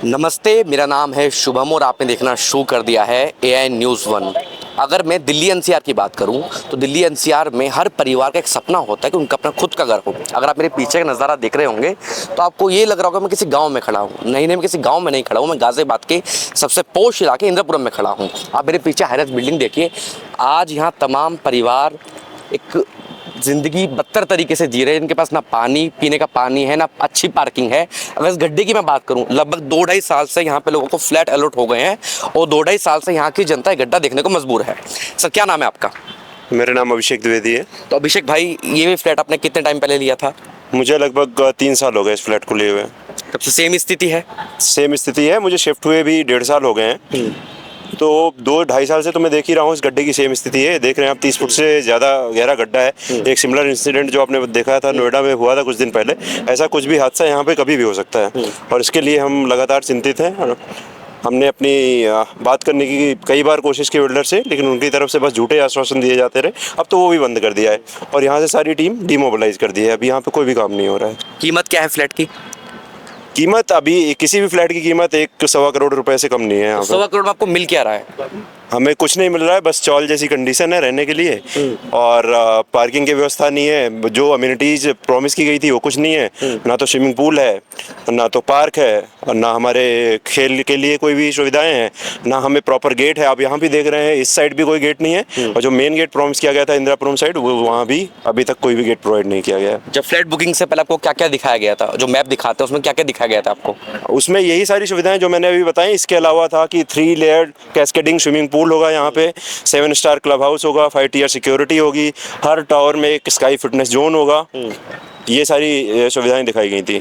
नमस्ते, मेरा नाम है शुभम और आपने देखना शुरू कर दिया है AI न्यूज़ 1। अगर मैं दिल्ली NCR की बात करूं तो दिल्ली NCR में हर परिवार का एक सपना होता है कि उनका अपना खुद का घर हो। अगर आप मेरे पीछे का नज़ारा देख रहे होंगे तो आपको ये लग रहा होगा मैं किसी गांव में खड़ा हूं। नहीं, मैं किसी गांव में नहीं खड़ा हूं, मैं गाज़ियाबाद के सबसे पोश इलाके इंद्रपुरम में खड़ा हूं। आप मेरे पीछे हाईराइज बिल्डिंग देखिए। आज यहाँ तमाम परिवार एक ज़िंदगी बदतर तरीके से जी रहे हैं। इनके पास ना पानी पीने का पानी है, ना अच्छी पार्किंग है। अगर इस गड्ढे की मैं बात करूं, लगभग 2-2.5 साल से यहाँ पे लोगों को फ्लैट अलॉट हो गए हैं और 2-2.5 साल से यहाँ की जनता गड्ढा देखने को मजबूर है। सर, क्या नाम है आपका? मेरा नाम अभिषेक द्विवेदी है। तो अभिषेक भाई, ये फ्लैट आपने कितने टाइम पहले लिया था? मुझे लगभग 3 साल हो गए इस फ्लैट को लिए हुए। तब से सेम स्थिति है? सेम स्थिति है, मुझे शिफ्ट हुए भी 1.5 साल हो गए हैं। तो 2-2.5 साल से तो मैं देख ही रहा हूँ इस गड्ढे की सेम स्थिति है। देख रहे हैं आप, 30 फुट से ज़्यादा गहरा गड्ढा है। एक सिमिलर इंसिडेंट जो आपने देखा था नोएडा में हुआ था कुछ दिन पहले, ऐसा कुछ भी हादसा यहाँ पे कभी भी हो सकता है और इसके लिए हम लगातार चिंतित हैं। हमने अपनी बात करने की कई बार कोशिश की बिल्डर से, लेकिन उनकी तरफ से बस झूठे आश्वासन दिए जाते रहे। अब तो वो भी बंद कर दिया है और यहाँ से सारी टीम डिमोबिलाइज कर दी है। अभी यहाँ पे कोई भी काम नहीं हो रहा है। कीमत क्या है फ्लैट की? कीमत अभी किसी भी फ्लैट की कीमत 1-1.25 करोड़ रुपए से कम नहीं है। 1.25 करोड़ में आपको मिल क्या रहा है? हमें कुछ नहीं मिल रहा है, बस चौल जैसी कंडीशन है रहने के लिए और पार्किंग की व्यवस्था नहीं है। जो अम्यूनिटीज प्रॉमिस की गई थी वो कुछ नहीं है। ना तो स्विमिंग पूल है, ना तो पार्क है और ना हमारे खेल के लिए कोई भी सुविधाएं हैं, ना हमें प्रॉपर गेट है। आप यहाँ भी देख रहे हैं इस साइड भी कोई गेट नहीं है और जो मेन गेट प्रॉमिस किया गया था इंदिरापुरम साइड, वो वहाँ भी अभी तक कोई भी गेट प्रोवाइड नहीं किया गया है। जब फ्लैट बुकिंग से पहले आपको क्या क्या दिखाया गया था? जो मैप दिखाते हैं उसमें क्या क्या दिखाया गया था आपको? उसमें यही सारी सुविधाएं जो मैंने अभी बताई। इसके अलावा था कि 3 लेयर्ड कैस्केडिंग स्विमिंग पूल होगा यहाँ पे, 7 स्टार क्लब हाउस होगा, 5 टियर सिक्योरिटी होगी, हर टावर में एक स्काई फिटनेस जोन होगा। ये सारी सुविधाएं दिखाई गई थी।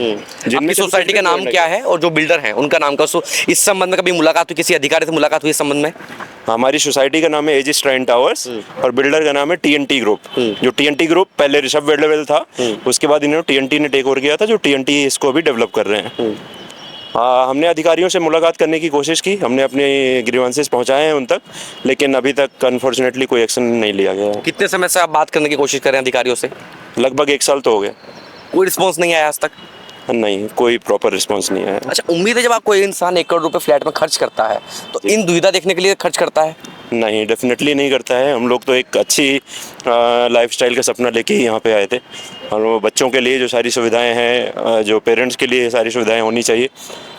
आपकी सोसाइटी का नाम क्या है और जो बिल्डर हैं उनका नाम का? इस संबंध में कभी मुलाकात हुई, किसी अधिकारी से मुलाकात हुई इस संबंध में? हमारी सोसाइटी का नाम है एजिस ट्राइन टावर्स और बिल्डर का नाम है TNT ग्रुप। जो TNT ग्रुप पहले ऋषभ वेल्डेवेल था, उसके बाद इन्होंने TNT ने टेक ओवर किया था, जो TNT इसको अभी डेवलप कर रहे हैं। हमने अधिकारियों से मुलाकात करने की कोशिश की, हमने अपने ग्रीवेंसेस पहुंचाए हैं उन तक, लेकिन अभी तक अनफॉर्चुनेटली कोई एक्शन नहीं लिया गया है। कितने समय से आप बात करने की कोशिश कर रहे हैं अधिकारियों से? लगभग 1 साल तो हो गया। कोई रिस्पॉन्स नहीं आया आज तक? नहीं, कोई प्रॉपर रिस्पॉन्स नहीं आया। अच्छा, उम्मीद है जब आप कोई इंसान 1 करोड़ रुपए फ्लैट में खर्च करता है तो इन दुविधा देखने के लिए खर्च करता है? नहीं, डेफिनेटली नहीं करता है। हम लोग तो एक अच्छी लाइफस्टाइल का सपना लेके ही यहाँ पे आए थे और वो बच्चों के लिए जो सारी सुविधाएं हैं, जो पेरेंट्स के लिए सारी सुविधाएं होनी चाहिए,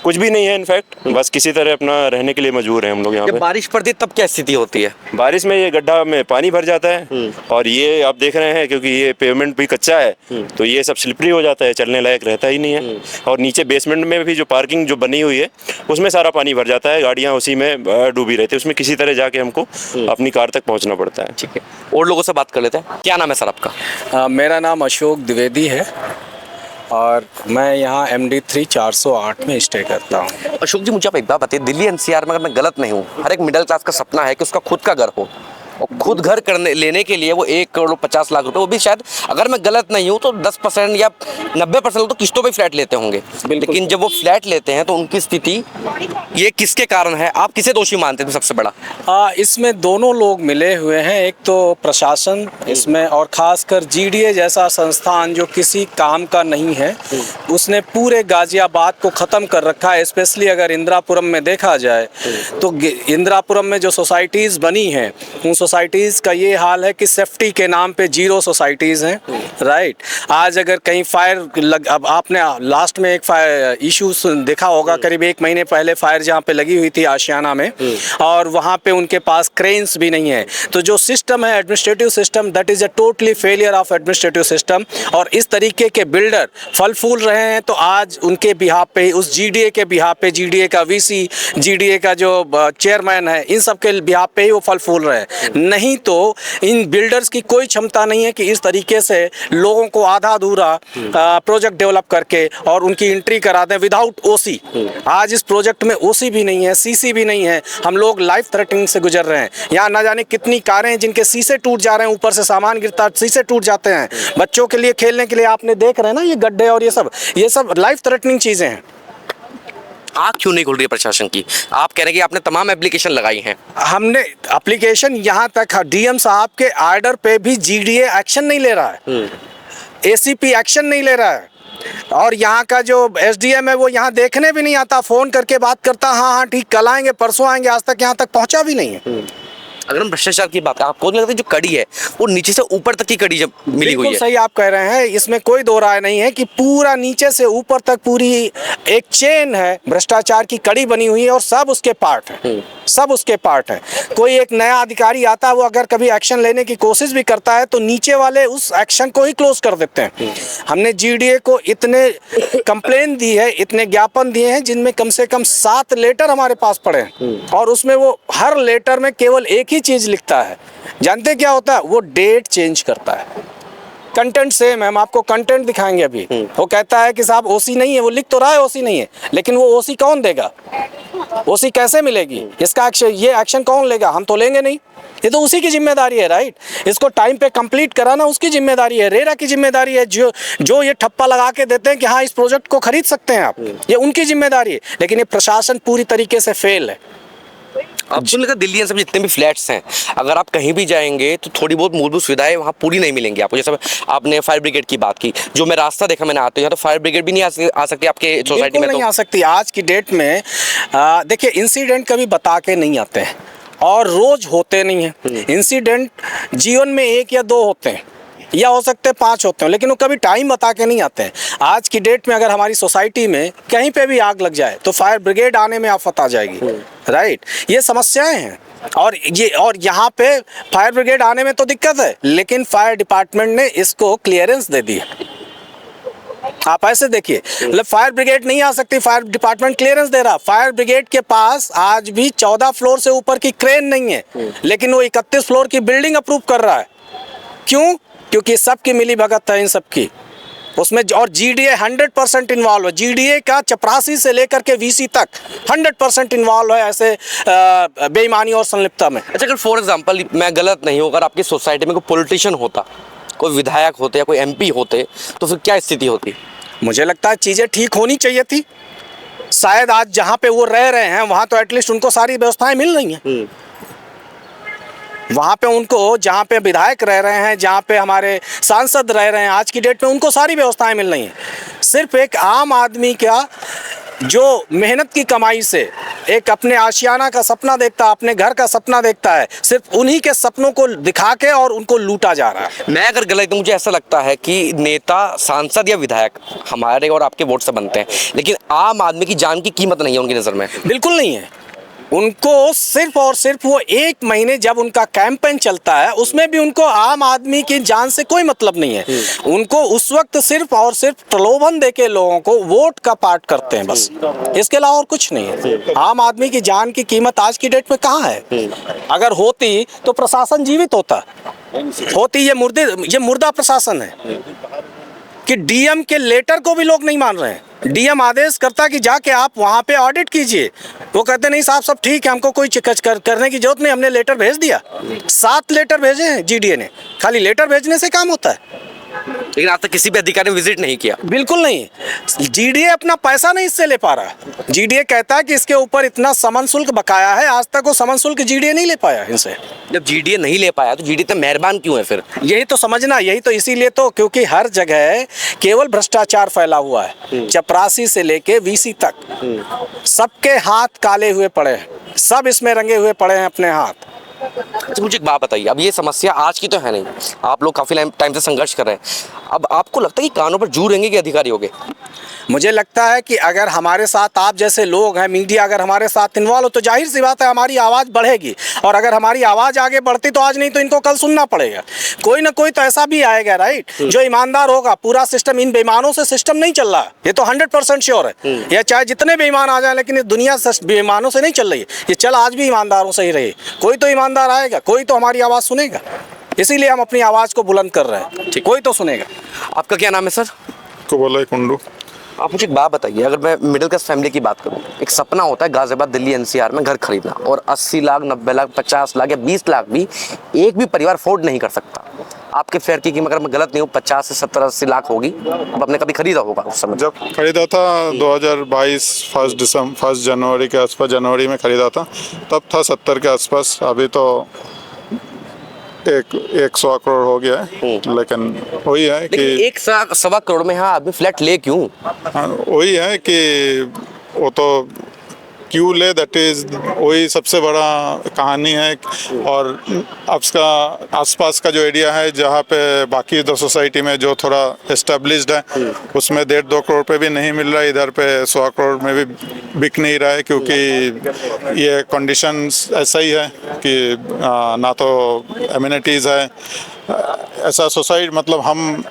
कुछ भी नहीं है इनफैक्ट। बस किसी तरह अपना रहने के लिए मजबूर हैं हम लोग यहाँ पे। जब बारिश पड़ती है तब क्या स्थिति होती है? बारिश में ये गड्ढा में पानी भर जाता है और ये आप देख रहे हैं, क्योंकि ये पेवमेंट भी कच्चा है तो ये सब स्लिपरी हो जाता है, चलने लायक रहता ही नहीं है। और नीचे बेसमेंट में भी जो पार्किंग जो बनी हुई है उसमें सारा पानी भर जाता है, गाड़ियाँ उसी में डूबी रहती है। उसमें किसी तरह जाके हमको अपनी कार तक पहुँचना पड़ता है। ठीक है, और लोगों से बात कर लेते हैं। क्या नाम है सर आपका? मेरा नाम अशोक द्विवेदी है और मैं यहाँ MD 3 408 में स्टे करता हूँ। अशोक जी, मुझे आप एक बात बताइए, दिल्ली NCR में अगर मैं गलत नहीं हूँ, हर एक मिडिल क्लास का सपना है कि उसका खुद का घर हो और खुद घर लेने के लिए वो 1 करोड़ 50 लाख रुपए, वो भी शायद अगर मैं गलत नहीं हूँ तो 10% या 90% तो किस्तों पे फ्लैट लेते होंगे। लेकिन जब वो फ्लैट लेते हैं तो उनकी स्थिति ये किसके कारण है? आप किसे दोषी मानते थे सबसे बड़ा? इसमें दोनों लोग मिले हुए हैं। एक तो प्रशासन इसमें, और खासकर GDA जैसा संस्थान जो किसी काम का नहीं है, उसने पूरे गाजियाबाद को ख़त्म कर रखा है। स्पेशली अगर इंदिरापुरम में देखा जाए तो इंदिरापुरम में जो सोसाइटीज़ बनी हैं उन सोसाइटीज़ का ये हाल है कि सेफ्टी के नाम पे 0 सोसाइटीज़ हैं। राइट, आज अगर कहीं फायर अब आपने लास्ट में एक फायर इशू देखा होगा, करीब 1 महीने पहले फायर जहाँ पे लगी हुई थी आशियाना में, और वहाँ पे उनके पास क्रेन्स भी नहीं है। तो जो सिस्टम है administrative system, that is a totally failure of administrative system. और इस तरीके के बिल्डर फल फूल रहे हैं तो आज उनके बिहाफ पे, उस GDA के बिहाफ पे, GDA का VC, GDA का जो चेयरमैन है, इन सब के बिहाफ पे ही वो फल फूल रहे हैं। नहीं तो इन बिल्डर्स की कोई क्षमता नहीं है कि इस तरीके से लोगों को आधा अधूरा प्रोजेक्ट डेवलप करके और उनकी एंट्री करा दें विदाउट OC। आज इस प्रोजेक्ट में OC भी नहीं है, CC भी नहीं है। हम लोग लाइफ थ्रेटनिंग से गुजर रहे हैं। यहाँ ना जाने कितनी कारें हैं जिनके शीशे टूट जा रहे हैं, ऊपर से सामान गिरता है, शीशे टूट जाते हैं। बच्चों के लिए खेलने के लिए आपने देख रहे हैं ना ये गड्ढे और ये सब लाइफ थ्रेटनिंग चीज़ें हैं। आँख क्यों नहीं खुल रही है प्रशासन की? आप कह रहे हैं कि आपने तमाम एप्लीकेशन लगाई हैं। हमने एप्लीकेशन, यहाँ तक DM साहब के आर्डर पे भी GDA एक्शन नहीं ले रहा है, ACP एक्शन नहीं ले रहा है। और यहाँ का जो एसडीएम है वो यहाँ देखने भी नहीं आता, फ़ोन करके बात करता, हाँ हाँ ठीक कल आएंगे परसों आएंगे, आज तक यहाँ तक पहुँचा भी नहीं है। अगर हम भ्रष्टाचार की बात करें, आपको नहीं लगता है जो कड़ी है वो नीचे से ऊपर तक की कड़ी जब मिली हुई बिल्कुल है? सही आप कह रहे हैं, इसमें कोई दो राय नहीं है कि पूरा नीचे से ऊपर तक पूरी एक चेन है, भ्रष्टाचार की कड़ी बनी हुई है और सब उसके पार्ट हैं, सब उसके पार्ट हैं। कोई एक नया अधिकारी आता है, वो अगर कभी एक्शन लेने की कोशिश भी करता है तो नीचे वाले उस एक्शन को ही क्लोज कर देते हैं। हमने जीडीए को इतने कंप्लेन दी है, इतने ज्ञापन दिए हैं जिनमें कम से कम 7 लेटर हमारे पास पड़े हैं और उसमें वो हर लेटर में केवल एक ही चीज लिखता है, जानते क्या होता है? वो डेट चेंज करता है, कंटेंट सेम है। हम आपको कंटेंट दिखाएंगे अभी। वो कहता है कि साहब ओसी नहीं है, वो लिख तो रहा है ओसी नहीं है, लेकिन वो ओसी कौन देगा? ओसी कैसे मिलेगी? इसका एक्शन, ये एक्शन कौन लेगा? हम तो लेंगे नहीं, ये तो उसी की जिम्मेदारी है, राइट? इसको टाइम पे कंप्लीट कराना उसकी जिम्मेदारी है, रेरा की जिम्मेदारी है। जो ये ठप्पा लगा के देते हैं कि हाँ इस प्रोजेक्ट को खरीद सकते हैं आप, ये उनकी जिम्मेदारी है। लेकिन ये प्रशासन पूरी तरीके से फेल है। अब जो लगा दिल्ली सब जितने भी फ्लैट्स हैं, अगर आप कहीं भी जाएंगे तो थोड़ी बहुत मूलभूत सुविधाएं वहाँ पूरी नहीं मिलेंगी आपको। जैसे आपने फायर ब्रिगेड की बात की, जो मैं रास्ता देखा मैंने आते हुए, तो फायर ब्रिगेड भी नहीं आ सकती आपके सोसाइटी में? नहीं तो आ सकती आज की डेट में। देखिए इंसिडेंट कभी बता के नहीं आते हैं और रोज होते नहीं हैं। इंसिडेंट जीवन में 1 या 2 होते हैं या हो सकते हैं 5 होते हैं, लेकिन वो कभी टाइम बता के नहीं आते हैं। आज की डेट में अगर हमारी सोसाइटी में कहीं पे भी आग लग जाए तो फायर ब्रिगेड आने में आफत आ जाएगी, राइट? ये समस्याएं हैं और यहाँ पे फायर ब्रिगेड आने में तो दिक्कत है, लेकिन फायर डिपार्टमेंट ने इसको क्लियरेंस दे दी। आप ऐसे देखिए, मतलब फायर ब्रिगेड नहीं आ सकती, फायर डिपार्टमेंट क्लियरेंस दे रहा। फायर ब्रिगेड के पास आज भी 14 फ्लोर से ऊपर की क्रेन नहीं है, लेकिन वो 31 फ्लोर की बिल्डिंग अप्रूव कर रहा है। क्यों? क्योंकि सबकी मिली भगत है इन सबकी उसमें। और जीडीए 100% इन्वॉल्व है। जीडीए का चपरासी से लेकर के वीसी तक 100% इन्वॉल्व है ऐसे बेईमानी और संलिप्तता में। अच्छा, अगर फॉर एग्जांपल मैं गलत नहीं हूँ, अगर आपकी सोसाइटी में कोई पॉलिटिशियन होता, कोई विधायक होते या कोई एमपी होते, तो फिर क्या स्थिति होती? मुझे लगता है चीज़ें ठीक होनी चाहिए थी। शायद आज जहाँ पे वो रह रहे हैं वहाँ तो एटलीस्ट उनको सारी व्यवस्थाएं मिल रही हैं। वहाँ पे उनको, जहाँ पे विधायक रह रहे हैं, जहाँ पे हमारे सांसद रह रहे हैं, आज की डेट में उनको सारी व्यवस्थाएं मिल रही हैं। सिर्फ एक आम आदमी का जो मेहनत की कमाई से एक अपने आशियाना का सपना देखता है, अपने घर का सपना देखता है, सिर्फ उन्हीं के सपनों को दिखा के और उनको लूटा जा रहा है। मैं अगर गलत हूं, मुझे ऐसा लगता है कि नेता, सांसद या विधायक हमारे और आपके वोट से बनते हैं, लेकिन आम आदमी की जान की कीमत नहीं है उनकी नज़र में। बिल्कुल नहीं है। उनको सिर्फ और सिर्फ वो 1 महीने जब उनका कैंपेन चलता है उसमें भी उनको आम आदमी की जान से कोई मतलब नहीं है। उनको उस वक्त सिर्फ और सिर्फ प्रलोभन देके लोगों को वोट का पार्ट करते हैं बस, इसके अलावा और कुछ नहीं है। आम आदमी की जान की कीमत आज की डेट में कहाँ है? अगर होती तो प्रशासन जीवित होता, होती ये मुर्दा प्रशासन है कि डीएम के लेटर को भी लोग नहीं मान रहे हैं। डीएम आदेश करता कि जाके आप वहाँ पे ऑडिट कीजिए, वो कहते नहीं साहब सब ठीक है, हमको कोई करने की जरूरत नहीं, हमने लेटर भेज दिया। 7 लेटर भेजे हैं जीडीए ने, खाली लेटर भेजने से काम होता है? लेकिन आज तक किसी भी अधिकारी ने विजिट नहीं किया। बिल्कुल नहीं। जीडीए अपना पैसा नहीं इससे ले पा रहा। जीडीए कहता है कि इसके ऊपर इतना समन शुल्क बकाया है, आज तक वो समन शुल्क जीडीए नहीं ले पाया इनसे। जब जीडीए नहीं ले पाया तो जीडीए तो मेहरबान क्यों है फिर? यही तो समझना, यही तो इसीलिए तो, क्योंकि हर जगह केवल भ्रष्टाचार फैला हुआ है, चपरासी से लेके वीसी तक सबके हाथ काले हुए पड़े हैं, सब इसमें रंगे हुए पड़े हैं अपने हाथ। अच्छा, मुझे एक बात बताइए, अब ये समस्या आज की तो है नहीं, आप लोग काफ़ी टाइम से संघर्ष कर रहे हैं, अब आपको लगता है कि कानों पर जू रहेंगे कि अधिकारी होंगे? मुझे लगता है कि अगर हमारे साथ आप जैसे लोग हैं, मीडिया अगर हमारे साथ इन्वॉल्व हो तो जाहिर सी बात है हमारी आवाज़ बढ़ेगी। और अगर हमारी आवाज़ आगे बढ़ती तो आज नहीं तो इनको कल सुनना पड़ेगा। कोई ना कोई तो ऐसा भी आएगा, राइट, जो ईमानदार होगा। पूरा सिस्टम इन बेईमानों से सिस्टम नहीं चल रहा, ये तो 100% श्योर है। या चाहे जितने बेईमान आ जाए, लेकिन ये दुनिया बेईमानों से नहीं चल रही है, ये चल आज भी ईमानदारों से ही रही। कोई तो ईमानदार आएगा, कोई तो हमारी आवाज़ सुनेगा, इसीलिए हम अपनी आवाज़ को बुलंद कर रहे हैं, कोई तो सुनेगा। आपका क्या नाम है सर? को बोला है कुंडू। आप मुझे एक बात बताइए, अगर मैं मिडिल क्लास फैमिली की बात करूं, एक सपना होता है गाजियाबाद, दिल्ली, एनसीआर में घर खरीदना, और 80 लाख, 90 लाख, 50 लाख या 20 लाख भी एक भी परिवार अफोर्ड नहीं कर सकता। आपके फ्लैट की कीमत, अगर मैं गलत नहीं हूँ, 50 से 70, 80 लाख होगी। अब आपने कभी खरीदा होगा उस समय? जब खरीदा था 2022 1 जनवरी के आसपास, जनवरी में खरीदा था, तब था 70 के आसपास। अभी तो एक 100 करोड़ हो गया है, लेकिन वही है कि लेकिन 1 सवा करोड़ में यहाँ आदमी फ्लैट ले क्यों? हाँ, वही है कि वो तो क्यों ले, दैट इज वही सबसे बड़ा कहानी है। और अब इसका आसपास का जो एरिया है जहाँ पे बाकी दो सोसाइटी में जो थोड़ा एस्टेब्लिश्ड है उसमें 1.5-2 करोड़ पे भी नहीं मिल रहा है, इधर पे 100 करोड़ में भी बिक नहीं रहा है, क्योंकि ये कंडीशंस ऐसा ही है कि ना तो एमिनिटीज़ है ऐसा सोसाइटी, मतलब हम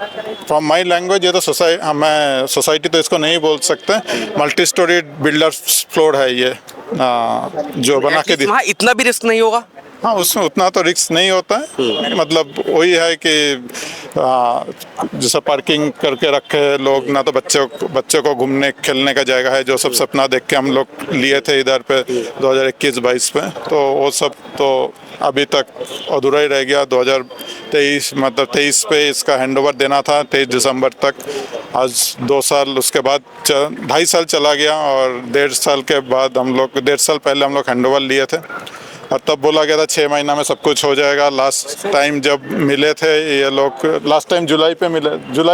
फ्रॉम माई लैंग्वेज ये तो मैं सोसाइटी तो इसको नहीं बोल सकते, मल्टी स्टोरी बिल्डर फ्लोर है ये जो बना के वहाँ इतना भी रिस्क नहीं होगा? हाँ, उसमें उतना तो रिस्क नहीं होता है, मतलब वही है कि जैसा पार्किंग करके रखे लोग, ना तो बच्चे को घूमने खेलने का जगह है, जो सब सपना देख के हम लोग लिए थे इधर पे 2021-22 पे, तो वो सब तो अभी तक अधूरा ही रह गया। 2023 मतलब 23 पे इसका हैंडओवर देना था, 23 दिसंबर तक। आज 2 साल उसके बाद 2.5 साल चला गया, और 1.5 साल के बाद 1.5 साल पहले हम लोग हैंडओवर लिए थे, और तब बोला गया था 6 महीना में सब कुछ हो जाएगा। लास्ट टाइम जब मिले थे ये लोग, लास्ट टाइम जुलाई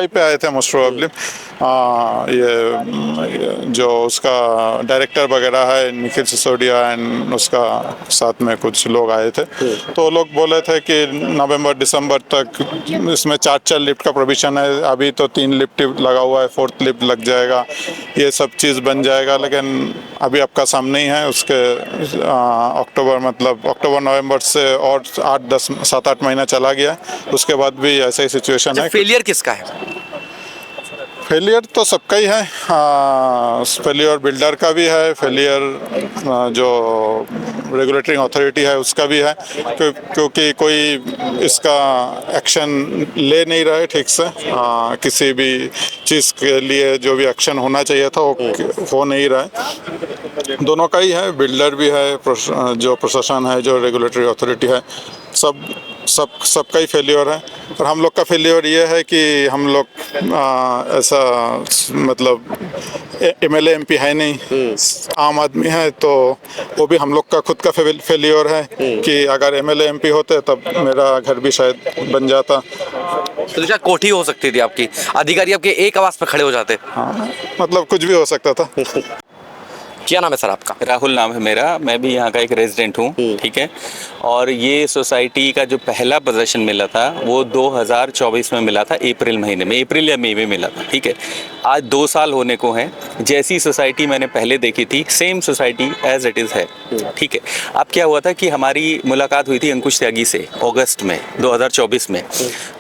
पे आए थे मोस्ट प्रोबेबली, ये जो उसका डायरेक्टर वगैरह है निखिल सिसोदिया एंड उसका साथ में कुछ लोग आए थे, तो लोग बोले थे कि नवंबर-दिसंबर तक इसमें 4 लिफ्ट का प्रोविजन है, अभी तो 3 लिफ्ट लगा हुआ है, 4th लिफ्ट लग जाएगा, ये सब चीज़ बन जाएगा। लेकिन अभी आपका सामने ही है, उसके अक्टूबर नवंबर से और 7-8 महीना चला गया, उसके बाद भी ऐसा ही सिचुएशन है। फेलियर किसका है? फेलियर तो सबका ही है, फेलियर बिल्डर का भी है, फेलियर जो रेगुलेटरी अथॉरिटी है उसका भी है, क्योंकि कोई इसका एक्शन ले नहीं रहा है ठीक से, किसी भी चीज़ के लिए जो भी एक्शन होना चाहिए था वो हो नहीं रहा है। दोनों का ही है, बिल्डर भी है, जो प्रशासन है, जो रेगुलेटरी अथॉरिटी है, सबका ही फेलियर है। और हम लोग का फेलियर ये है कि हम लोग ऐसा मतलब MLA MP है नहीं, आम आदमी है, तो वो भी हम लोग का खुद का फेलियर है कि अगर MLA MP होते तब मेरा घर भी शायद बन जाता। तो क्या कोठी हो सकती थी आपकी, अधिकारी आपके एक आवाज़ पर खड़े हो जाते? हाँ, मतलब कुछ भी हो सकता था। क्या नाम है सर आपका? राहुल नाम है मेरा, मैं भी यहाँ का एक रेजिडेंट हूँ, ठीक है। और ये सोसाइटी का जो पहला पोजीशन मिला था वो 2024 में मिला था, अप्रैल महीने में, अप्रैल या मई में मिला था, ठीक है। आज 2 साल होने को हैं। जैसी सोसाइटी मैंने पहले देखी थी same society as it is है, ठीक है। अब क्या हुआ था कि हमारी मुलाकात हुई थी अंकुश त्यागी से अगस्त में 2024 में,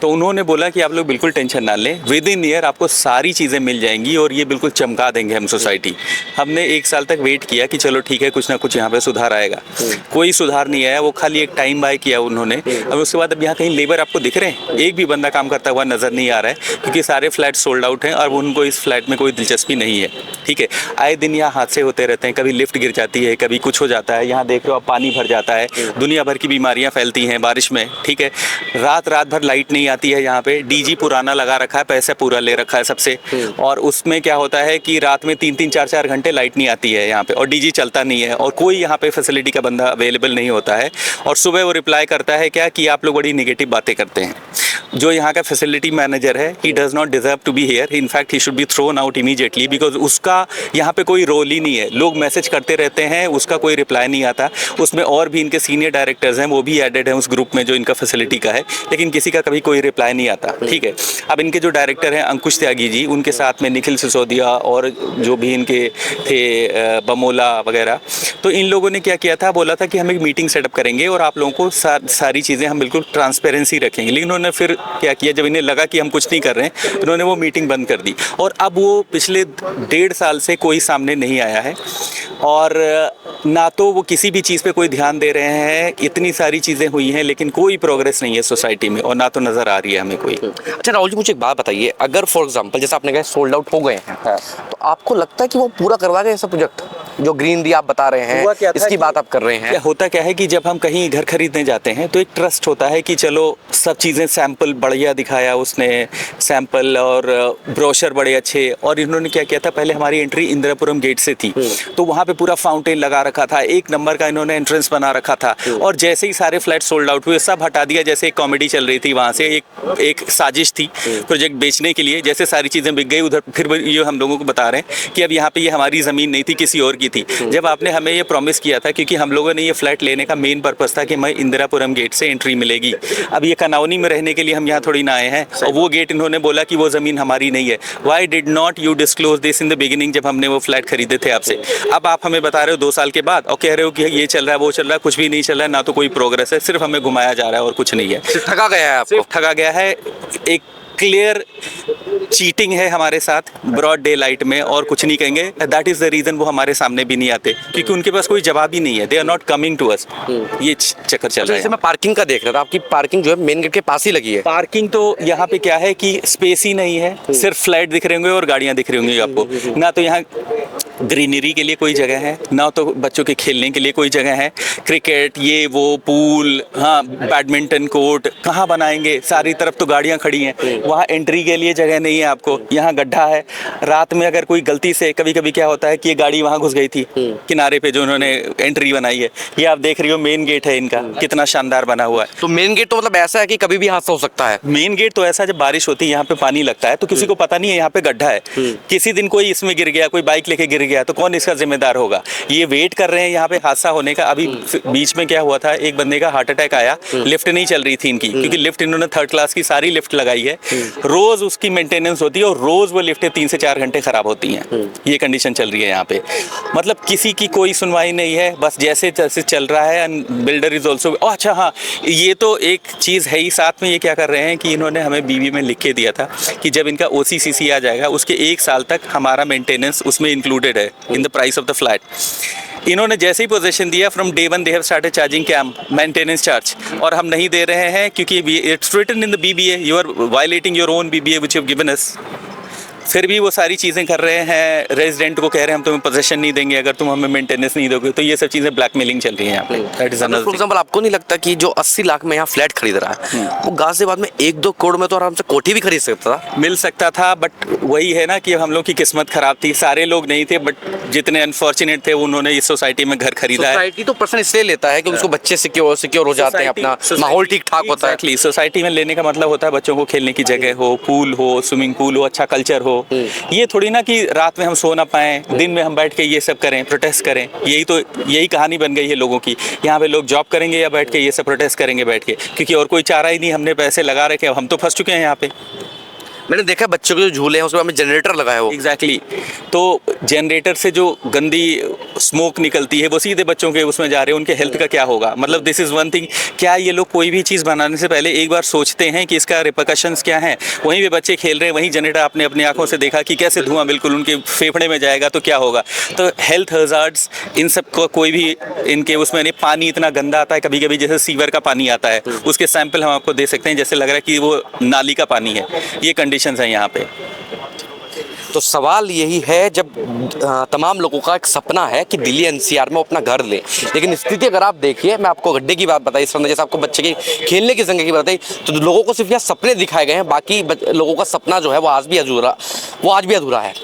तो उन्होंने बोला कि आप लोग बिल्कुल टेंशन ना लें, विद इन ईयर आपको सारी चीज़ें मिल जाएंगी और ये बिल्कुल चमका देंगे हम सोसाइटी। हमने 1 साल तक वेट किया कि चलो ठीक है, कुछ ना कुछ यहाँ पे सुधार आएगा, कोई सुधार नहीं आया। वो खाली एक टाइम बाय किया उन्होंने। अब उसके बाद अब यहाँ कहीं लेबर आपको दिख रहे हैं? एक भी बंदा काम करता हुआ नज़र नहीं आ रहा है, क्योंकि सारे फ्लैट सोल्ड आउट हैं और उनको इस फ्लैट में कोई दिलचस्पी नहीं है, ठीक है। आए दिन यहाँ हादसे होते रहते हैं, कभी लिफ्ट गिर जाती है, कभी कुछ हो जाता है, यहाँ देख रहे हो आप पानी भर जाता है, दुनिया भर की बीमारियाँ फैलती हैं बारिश में, ठीक है। रात भर लाइट नहीं आती है यहाँ पे, DG पुराना लगा रखा है, पैसा पूरा ले रखा है सबसे, और उसमें क्या होता है कि रात में 3-3, 4-4 घंटे लाइट नहीं आती है यहाँ पे, और DG चलता नहीं है, और कोई यहाँ पे फैसिलिटी का बंदा अवेलेबल नहीं होता है। और सुबह वो रिप्लाई करता है क्या कि आप लोग बड़ी नेगेटिव बातें करते हैं। जो यहाँ का फैसिलिटी मैनेजर है, he does not deserve to be here, in fact he should be thrown out immediately, because उसका यहाँ पे कोई रोल ही नहीं है। लोग मैसेज करते रहते हैं, उसका कोई रिप्लाई नहीं आता। उसमें और भी इनके सीनियर डायरेक्टर्स हैं, वो भी एडेड हैं उस ग्रुप में जो इनका फैसिलिटी का है, लेकिन किसी का कभी कोई रिप्लाई नहीं आता, ठीक है। अब इनके जो डायरेक्टर हैं अंकुश त्यागी जी, उनके साथ में निखिल सिसोदिया और जो भी इनके थे बमोला वगैरह, तो इन लोगों ने क्या किया था, बोला था कि हम एक मीटिंग सेटअप करेंगे और आप लोगों को सारी चीज़ें हम बिल्कुल ट्रांसपेरेंसी रखेंगे। लेकिन उन्होंने फिर क्या किया, जब इन्हें लगा कि हम कुछ नहीं कर रहे हैं, तो उन्होंने वो मीटिंग बंद कर दी। और अब वो पिछले 1.5 साल से कोई सामने नहीं आया है, और ना तो वो किसी भी चीज़ पे कोई ध्यान दे रहे हैं। इतनी सारी चीज़ें हुई हैं लेकिन कोई प्रोग्रेस नहीं है सोसाइटी में, और ना तो नज़र आ रही है हमें कोई। अच्छा राहुल जी, मुझे एक बात बताइए, अगर फॉर एग्जांपल जैसा आपने कहा सोल्ड आउट हो गए हैं, तो आपको लगता है कि वो पूरा करवा गए ऐसा प्रोजेक्ट जो ग्रीनरी आप बता रहे हैं, इसकी बात आप कर रहे हैं? क्या होता क्या है कि जब हम कहीं घर खरीदने जाते हैं तो एक ट्रस्ट होता है कि चलो सब चीज़ें सैंपल बढ़िया दिखाया उसने, सैंपल और ब्रोशर बड़े अच्छे। और इन्होंने क्या किया था, पहले हमारी एंट्री इंदिरापुरम गेट से थी, तो वहाँ पे पूरा फाउंटेन लगा रखा था, एक नंबर का इन्होंने एंट्रेंस बना रखा था, और जैसे ही सारे फ्लैट सोल्ड आउट हुए सब हटा दिया। जैसे एक कॉमेडी चल रही थी वहाँ से, एक साजिश थी प्रोजेक्ट बेचने के लिए, जैसे सारी चीज़ें बिक गई उधर। फिर ये हम लोगों को बता रहे हैं कि अब यहाँ पे ये हमारी ज़मीन नहीं थी, किसी और की थी। जब आपने हमें ये प्रॉमिस किया था, क्योंकि हम लोगों ने ये फ्लैट लेने का मेन पर्पस था कि हमें इंदिरापुरम गेट से एंट्री मिलेगी। अब ये कनौनी में रहने के लिए हम यहाँ थोड़ी ना आए हैं, और वो गेट इन्होंने बोला कि वो ज़मीन हमारी नहीं है। Why did not you disclose this in the beginning, जब हमने वो फ्लैट खरीदे थे आपसे। अब आप हमें बता रहे हो 2 साल के बाद और कह रहे हो कि ये चल रहा है वो चल रहा है, कुछ भी नहीं चल रहा है, ना तो कोई प्रोग्रेस है, सिर्फ हमें घुमाया जा रहा है और कुछ नहीं है। सिर्फ ठगा गया है आपको। सिर्फ ठगा गया है, एक क्लियर चीटिंग है हमारे साथ ब्रॉड डे लाइट में, और कुछ नहीं कहेंगे। दैट इज द रीजन वो हमारे सामने भी नहीं आते, क्योंकि उनके पास कोई जवाब ही नहीं है। They are not coming to us. ये चक्कर चल रहा जैसे है। मैं पार्किंग का देख रहा था, आपकी पार्किंग जो है मेन गेट के पास ही लगी है। पार्किंग तो यहाँ पे क्या है कि स्पेस ही नहीं है, सिर्फ फ्लैट दिख रहे होंगे और गाड़ियाँ दिख रही होंगी आपको। ना तो यहाँ ग्रीनरी के लिए कोई जगह है, ना तो बच्चों के खेलने के लिए कोई जगह है। क्रिकेट ये वो पूल, हाँ बैडमिंटन कोर्ट कहाँ बनाएंगे? सारी तरफ तो गाड़ियाँ खड़ी हैं, वहाँ एंट्री के लिए जगह नहीं है आपको। यहाँ गड्ढा है, रात में अगर कोई गलती से, कभी कभी क्या होता है कि ये गाड़ी वहाँ घुस गई थी किनारे पे जो उन्होंने एंट्री बनाई है। ये आप देख रही हो मेन गेट है इनका, कितना शानदार बना हुआ है। तो मेन गेट तो मतलब ऐसा है कि कभी भी हादसा हो सकता है। मेन गेट तो ऐसा, जब बारिश होती है यहाँ पे पानी लगता है तो किसी को पता नहीं है यहाँ पे गड्ढा है। किसी दिन कोई इसमें गिर गया, कोई बाइक लेके गिर गया, तो कौन इसका जिम्मेदार होगा? ये वेट कर रहे हैं यहाँ पे हादसा होने का। अभी बीच में क्या हुआ था, एक बंदे का हार्ट अटैक आया, लिफ्ट नहीं चल रही थी इनकी, क्योंकि लिफ्ट इन्होंने 3rd क्लास की सारी लिफ्ट लगाई है, रोज उसकी मेंटेनेंस होती है और रोज वो लिफ्टें 3 से 4 घंटे खराब होती हैं। ये कंडीशन चल रही है यहाँ पे, मतलब किसी की कोई सुनवाई नहीं है, बस जैसे जैसे चल रहा है। एंड बिल्डर इज ऑल्सो, अच्छा हाँ, ये तो एक चीज़ है ही साथ में। ये क्या कर रहे हैं कि इन्होंने हमें बीवी में लिख के दिया था कि जब इनका OCCC आ जाएगा उसके 1 साल तक हमारा मेंटेनेंस उसमें इंक्लूडेड है in the price of the flat. इन्होंने जैसे ही पोजीशन दिया, from day 1 they have started charging CAM maintenance charge, और हम नहीं दे रहे हैं क्योंकि it's written in the BBA, you are violating your own BBA which you have given us. फिर भी वो सारी चीज़ें कर रहे हैं, रेजिडेंट को कह रहे हैं हम तुम्हें पोजीशन नहीं देंगे अगर तुम हमें मेंटेनेंस नहीं दोगे। तो ये सब चीज़ें ब्लैकमेलिंग चल रही है यहाँ पे। दैट इज फॉर एग्जाम्पल, आपको नहीं लगता कि जो 80 लाख में यहाँ फ्लैट खरीद रहा है वो गाजियाबाद में 1-2 करोड़ में तो आराम से कोठी भी खरीद सकता था? मिल सकता था, बट वही है ना कि हम लोग की किस्मत खराब थी। सारे लोग नहीं थे, बट जितने अनफॉर्चुनेट थे उन्होंने इस सोसाइटी में घर खरीदा है। सोसाइटी तो पर्सन इसलिए लेता है कि उसको बच्चे सिक्योर हो जाते हैं, अपना माहौल ठीक ठाक होता है। Exactly, सोसाइटी में लेने का मतलब होता है बच्चों को खेलने की जगह हो, पूल हो, स्विमिंग पूल हो, अच्छा कल्चर हो। ये थोड़ी ना कि रात में हम सो ना पाएं, दिन में हम बैठ के ये सब करें, प्रोटेस्ट करें। यही कहानी बन गई है लोगों की। यहाँ पे लोग जॉब करेंगे या बैठ के ये सब प्रोटेस्ट करेंगे बैठ के, क्योंकि और कोई चारा ही नहीं। हमने पैसे लगा रखे, हम तो फंस चुके हैं यहाँ पे। मैंने देखा बच्चों के जो झूले हैं उसमें हमें जनरेटर लगाया हो। एग्जैक्टली तो जनरेटर से जो गंदी स्मोक निकलती है वो सीधे बच्चों के उसमें जा रहे हैं, उनके हेल्थ का क्या होगा? मतलब दिस इज़ वन थिंग। क्या ये लोग कोई भी चीज़ बनाने से पहले एक बार सोचते हैं कि इसका रिपरकशंस क्या हैं? वहीं पे बच्चे खेल रहे हैं, वहीं जनरेटर आपने अपनी आंखों से देखा कि कैसे धुआं बिल्कुल उनके फेफड़े में जाएगा तो क्या होगा? तो हेल्थ हज़ार्ड्स इन सब को कोई भी इनके उसमें नहीं। पानी इतना गंदा आता है कभी कभी, जैसे सीवर का पानी आता है, उसके सैंपल हम आपको दे सकते हैं, जैसे लग रहा है कि वो नाली का पानी है। ये कंडीशंस हैं यहाँ पे। तो सवाल यही है, जब तमाम लोगों का एक सपना है कि दिल्ली NCR में अपना घर ले, लेकिन स्थिति अगर आप देखिए, मैं आपको गड्ढे की बात बताई, इस तरह जैसे आपको बच्चे की खेलने की जगह की बताई, तो लोगों को सिर्फ यहाँ सपने दिखाए गए हैं, बाकी लोगों का सपना जो है वो आज भी अधूरा है।